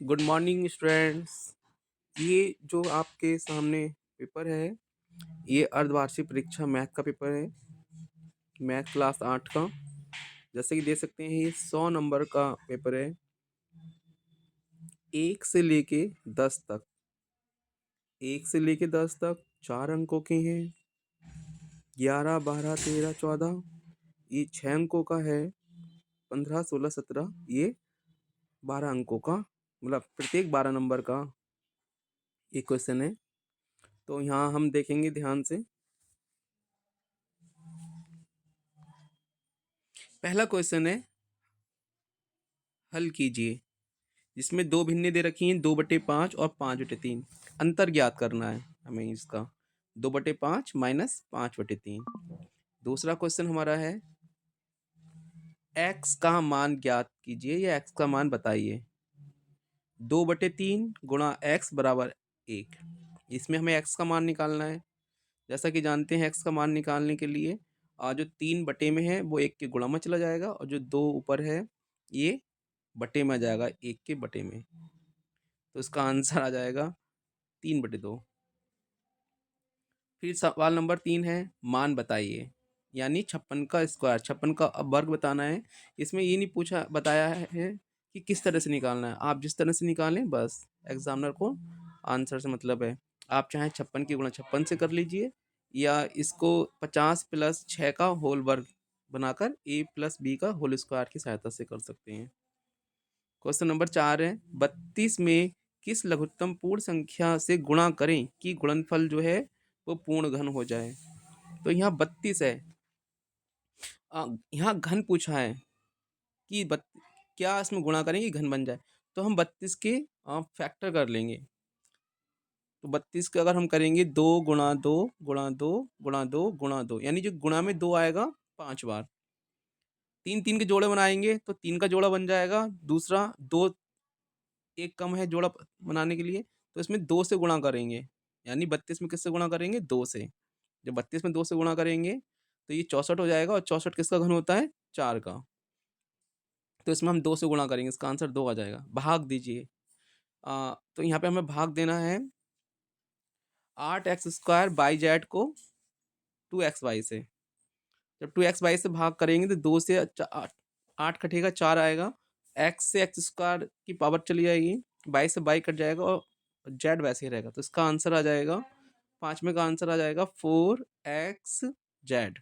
Good morning students. ये जो आपके सामने पेपर है, ये अर्धवार्षिक परीक्षा मैथ का पेपर है। मैथ क्लास 8 का, जैसे कि देख सकते हैं, ये 100 नंबर का पेपर है। 1 से लेके 10 तक, 1 से लेके 10 तक 4 अंकों के हैं। 11, 12, 13, 14 ये 6 अंकों का है। 15, 16, 17 ये 12 अंकों का, मतलब प्रत्येक 12 नंबर का ये क्वेश्चन है। तो यहाँ हम देखेंगे ध्यान से। पहला क्वेश्चन है, हल कीजिए, जिसमें दो भिन्नें दे रखी हैं, 2/5 और 5/3। अंतर ज्ञात करना है हमें इसका, 2/5 माइनस 5/3। दूसरा क्वेश्चन हमारा है, x का मान ज्ञात कीजिए या x का मान बताइए। 2/3 गुणा x बराबर 1। इसमें हमें x का मान निकालना है। जैसा कि जानते हैं, x का मान निकालने के लिए जो 3 बटे में है वो 1 के गुणा में चला जाएगा, और जो 2 ऊपर है ये बटे में आ जाएगा, 1 के बटे में। तो इसका आंसर आ जाएगा 3/2। फिर सवाल नंबर 3 है, मान बताइए, यानी 56 का स्क्वायर, 56 का वर्ग बताना है। इसमें ये नहीं पूछा बताया है कि किस तरह से निकालना है, आप जिस तरह से निकालें बस एग्जामिनर को आंसर से मतलब है। आप चाहे 56 की गुणा 56 से कर लीजिए, या इसको 50 प्लस 6 का होल वर्ग बनाकर a प्लस b का होल स्क्वायर की सहायता से कर सकते हैं। क्वेश्चन नंबर 4 है, 32 में किस लघुत्तम पूर्ण संख्या से गुणा करें कि गुणनफल जो है वो पूर्ण घन हो जाए। तो यहाँ 32 है, यहाँ घन पूछा है कि क्या इसमें गुणा करें कि घन बन जाए। तो हम 32 के फैक्टर कर लेंगे। तो 32 के अगर हम करेंगे 2 × 2 × 2 × 2 यानी जो गुणा में 2 आएगा 5 बार। 3 3 के जोड़े बनाएंगे तो 3 का जोड़ा बन जाएगा। दूसरा 2 एक कम है जोड़ा बनाने के लिए, तो इसमें 2 से गुणा करेंगे, यानी 32 में किससे गुणा करेंगे, 2 से। जब 32 में 2 से गुणा करेंगे तो ये 64 हो जाएगा, और 64 किसका घन होता है, 4 का। तो इसमें हम 2 से गुणा करेंगे, इसका आंसर 2 आ जाएगा। भाग दीजिए। तो यहाँ पे हमें भाग देना है 8x² बाई जेड को 2xy से। जब 2xy से भाग करेंगे तो 2 से 8 कटेगा, 4 आएगा। x से x² की पावर चली जाएगी, बाई से बाई कट जाएगा, और जेड वैसे ही रहेगा। तो इसका आंसर आ जाएगा, 5वें का आंसर आ जाएगा 4xz।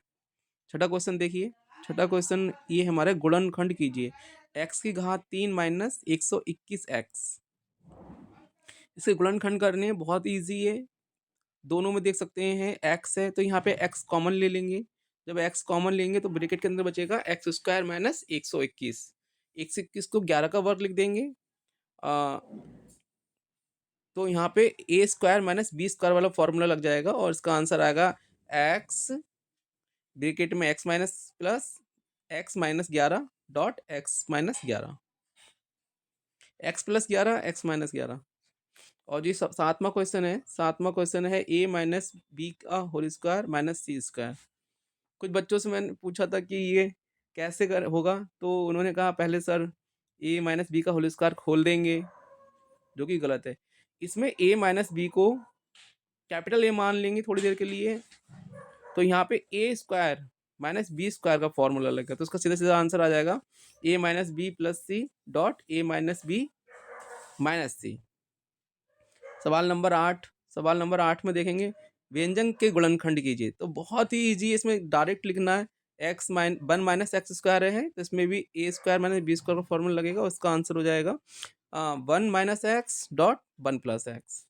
छठा क्वेश्चन देखिए। छठा क्वेश्चन ये हमारे गुणनखंड कीजिए, x की घात 3 माइनस 121x। इसे गुणनखंड करने बहुत इजी है। दोनों में देख सकते हैं x है, तो यहाँ पे x कॉमन ले लेंगे। जब x कॉमन लेंगे तो ब्रैकेट के अंदर बचेगा x² माइनस 121। 121 को 11 का वर्ग लिख देंगे। तो यहाँ पे a² माइनस b² वाला फॉर्मूला लग जाएगा, और इसका आंसर आएगा x ब्रैकेट में x minus plus x minus 11 dot x minus 11, x plus 11 x minus 11। और जी 7वां क्वेश्चन है। 7वां क्वेश्चन है, a माइनस बी का होल स्क्वायर माइनस सी स्क्वायर। कुछ बच्चों से मैंने पूछा था कि ये कैसे कर होगा, तो उन्होंने कहा पहले सर a माइनस बी का होल स्क्वायर खोल देंगे, जो कि गलत है। इसमें a माइनस बी को कैपिटल A मान लेंगे थोड़ी देर के लिए, तो यहाँ पे a² माइनस b² का फॉर्मूला लगेगा। तो उसका सीधा सीधा आंसर आ जाएगा a minus B plus C dot a minus B minus C. सवाल नंबर 8। सवाल नंबर 8 में देखेंगे, व्यंजक के गुणनखंड कीजिए। तो बहुत ही इजी है, इसमें डायरेक्ट लिखना है। 1 माइनस x² है, तो इसमें भी a² माइनस b² का फॉर्मूला लगेगा, उसका आंसर हो जाएगा 1 minus x dot 1 plus x.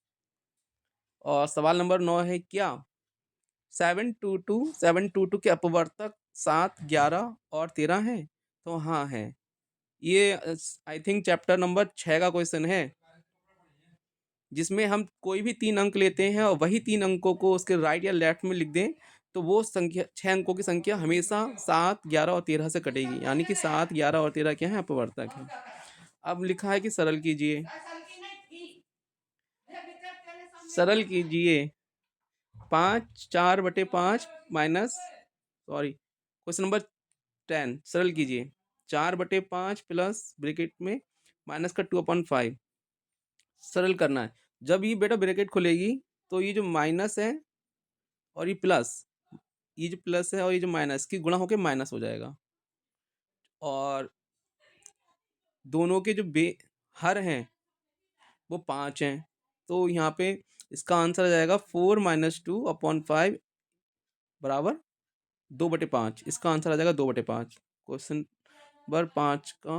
और सवाल नंबर 9 है, क्या 722 के अपवर्तक 7, 11 और 13 है। तो हाँ है। ये आई थिंक चैप्टर नंबर 6 का क्वेश्चन है, जिसमें हम कोई भी 3 अंक लेते हैं और वही 3 अंकों को उसके राइट या लेफ्ट में लिख दें, तो वो संख्या 6 अंकों की संख्या हमेशा 7, 11 और 13 से कटेगी, यानी कि 7, 11 और 13 क्या है, अपवर्तक है। अब लिखा है कि सरल कीजिए। सरल कीजिए 5 4/5 माइनस, सॉरी, क्वेश्चन नंबर 10। सरल कीजिए 4/5 प्लस ब्रैकेट में माइनस का 2/5 सरल करना है। जब ये बेटा ब्रैकेट खुलेगी तो ये जो माइनस है और ये प्लस, ये जो प्लस है और ये जो माइनस की गुणा होके माइनस हो जाएगा, और दोनों के जो बे हर हैं वो 5 हैं। तो यहाँ पे इसका आंसर आ जाएगा 4-2/5 बराबर 2/5। इसका आंसर आ जाएगा 2/5। क्वेश्चन नंबर 5 का,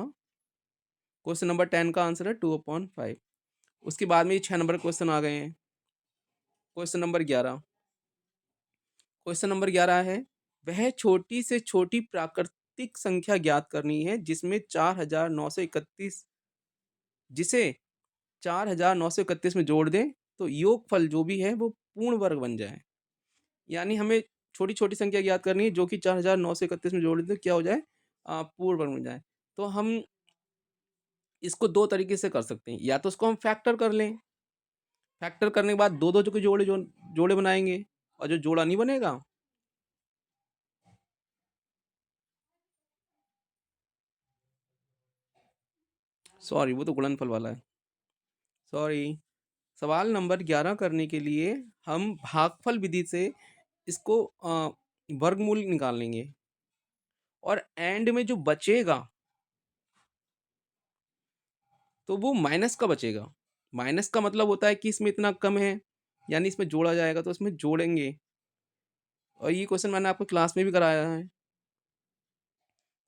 क्वेश्चन नंबर 10 का आंसर है 2/5। उसके बाद में ये 6 नंबर क्वेश्चन आ गए हैं। क्वेश्चन नंबर 11, क्वेश्चन नंबर 11 है, वह छोटी से छोटी प्राकृतिक संख्या ज्ञात करनी है जिसमें 4931, जिसे 4931 में जोड़ दें तो योगफल जो भी है वो पूर्ण वर्ग बन जाए। यानी हमें छोटी छोटी संख्या ज्ञात करनी है जो कि 4931 में जोड़ दें तो क्या हो जाए, पूर्ण वर्ग बन जाए। तो हम इसको दो तरीके से कर सकते हैं, या तो उसको हम फैक्टर कर लें, फैक्टर करने के बाद दो दो जो के जोड़े बनाएंगे, और जो जोड़ा नहीं बनेगा सॉरी वो तो गुणनफल वाला है, सॉरी। सवाल नंबर 11 करने के लिए हम भागफल विधि से इसको वर्गमूल निकाल लेंगे, और एंड में जो बचेगा तो वो माइनस का बचेगा। माइनस का मतलब होता है कि इसमें इतना कम है, यानी इसमें जोड़ा जाएगा तो इसमें जोड़ेंगे। और ये क्वेश्चन मैंने आपको क्लास में भी कराया है।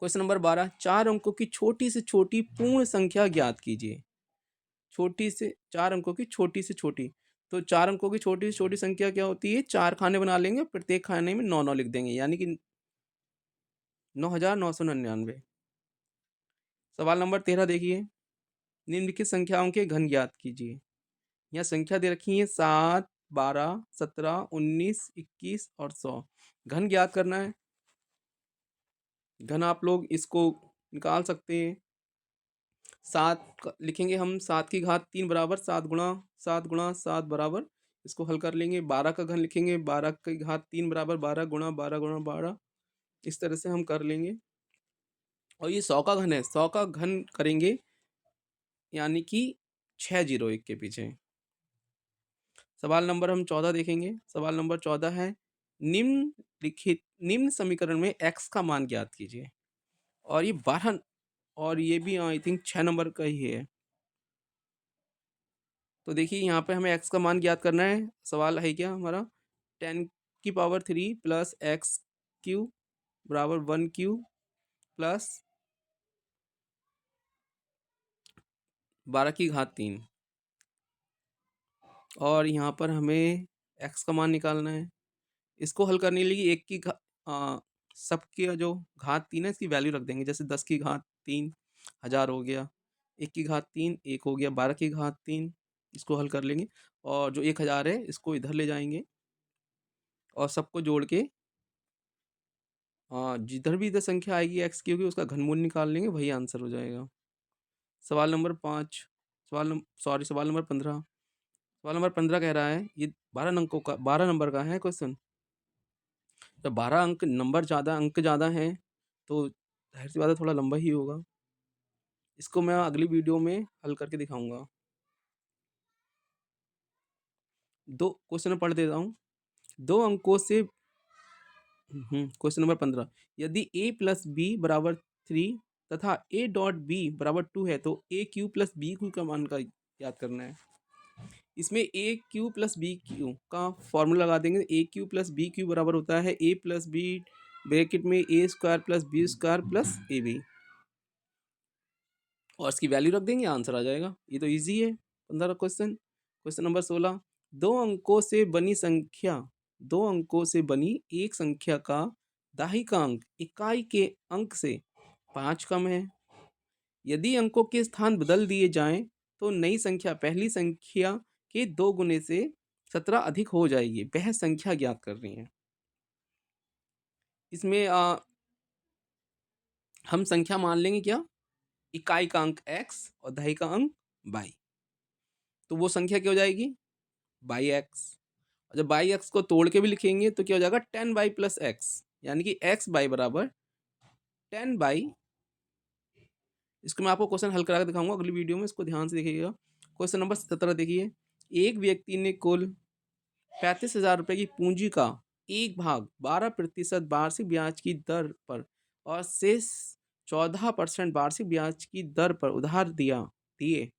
क्वेश्चन नंबर 12, 4 अंकों की छोटी से छोटी पूर्ण संख्या ज्ञात कीजिए। छोटी से 4 अंकों की छोटी से छोटी, तो 4 अंकों की छोटी से छोटी संख्या क्या होती है, 4 खाने बना लेंगे, प्रत्येक खाने में 9 9 लिख देंगे, यानी कि 9999। सवाल नंबर 13 देखिए, निम्नलिखित संख्याओं के घन ज्ञात कीजिए। यहाँ संख्या दे रखी है 7, 12, 17, 19, 21 और 100। घन ज्ञात करना है। घन आप लोग इसको निकाल सकते हैं। 7 लिखेंगे हम, 7 की घात 3 बराबर 7 बराबर, इसको हल कर लेंगे। 12 का घन लिखेंगे, 12 की घात 3 बराबर 12 इस तरह से हम कर लेंगे। और ये 100 का घन है, 100 का घन करेंगे यानी कि 601 के पीछे। सवाल नंबर हम 14 देखेंगे। सवाल नंबर 14 है, निम्न समीकरण में x का मान ज्ञात कीजिए। और ये 12, और ये भी आई थिंक 6 नंबर का ही है। तो देखिए यहाँ पे हमें x का मान ज्ञात करना है। सवाल है क्या हमारा, 10⁻³ प्लस एक्स क्यू बराबर 1 क्यू प्लस 12 की घात 3। और यहाँ पर हमें x का मान निकालना है। इसको हल करने के लिए एक की सबकी जो घात 3 है इसकी वैल्यू रख देंगे। जैसे 10 की घात 3 1000 हो गया, 1 की घात 3 1 हो गया, 12 की घात 3 इसको हल कर लेंगे, और जो 1000 है इसको इधर ले जाएंगे और सबको जोड़ के जिधर भी इधर संख्या आएगी एक्स की होगी उसका घनमूल निकाल लेंगे, वही आंसर हो जाएगा। सवाल नंबर 5, सवाल नंबर 15। सवाल नंबर 15 कह रहा है, ये 12 नंबर का है क्वेश्चन। जब 12 अंक ज़्यादा हैं तो जाहिर सी बात है थोड़ा लंबा ही होगा। इसको मैं अगली वीडियो में हल करके दिखाऊंगा। दो क्वेश्चन पढ़ देता हूँ। दो अंकों से क्वेश्चन नंबर 15, यदि a प्लस बी बराबर 3 तथा a डॉट बी बराबर 2 है तो a cube plus b cube का मान का याद करना है। इसमें a cube plus b cube का फॉर्मूला लगा देंगे। a cube plus b cube बराबर होता है a प्लस बी ब्रैकेट में a square plus b square plus a b, और इसकी वैल्यू रख देंगे, आंसर आ जाएगा। ये तो इजी है। 15 क्वेश्चन। क्वेश्चन नंबर 16, दो अंकों से बनी एक संख्या का दाही का अंक इकाई के अंक से 5 कम है। यदि अंकों के स्थान बदल दिए जाएं तो नई संख्या पहली संख्या के 2 गुने से 17 अधिक हो जाएगी। वह संख्या ज्ञात करनी है। इसमें हम संख्या मान लेंगे क्या, इकाई का अंक x और दहाई का अंक y। तो वो संख्या क्या हो जाएगी, बाई एक्स। और जब बाई एक्स को तोड़ के भी लिखेंगे तो क्या हो जाएगा, 10y प्लस एक्स, यानी कि एक्स बाई बराबर 10y। इसको मैं आपको क्वेश्चन हल करा के दिखाऊंगा अगली वीडियो में, इसको ध्यान से देखिएगा। क्वेश्चन नंबर 17 देखिए, एक व्यक्ति ने कुल 35,000 रुपए की पूंजी का एक भाग 12% वार्षिक ब्याज की दर पर और शेष 14% वार्षिक ब्याज की दर पर उधार दिए।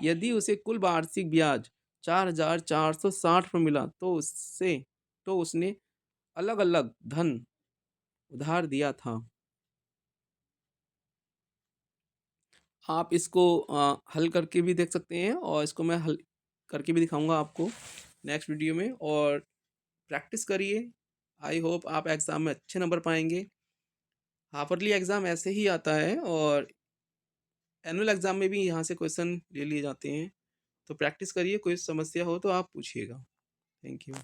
यदि उसे कुल वार्षिक ब्याज 4,460 पर मिला तो उसने अलग अलग धन उधार दिया था। आप इसको हल करके भी देख सकते हैं और इसको मैं हल करके भी दिखाऊंगा आपको नेक्स्ट वीडियो में। और प्रैक्टिस करिए। आई होप आप एग्ज़ाम में अच्छे नंबर पाएंगे। हाफरली एग्ज़ाम ऐसे ही आता है और एनुअल एग्ज़ाम में भी यहाँ से क्वेश्चन ले लिए जाते हैं। तो प्रैक्टिस करिए, कोई समस्या हो तो आप पूछिएगा। Thank you.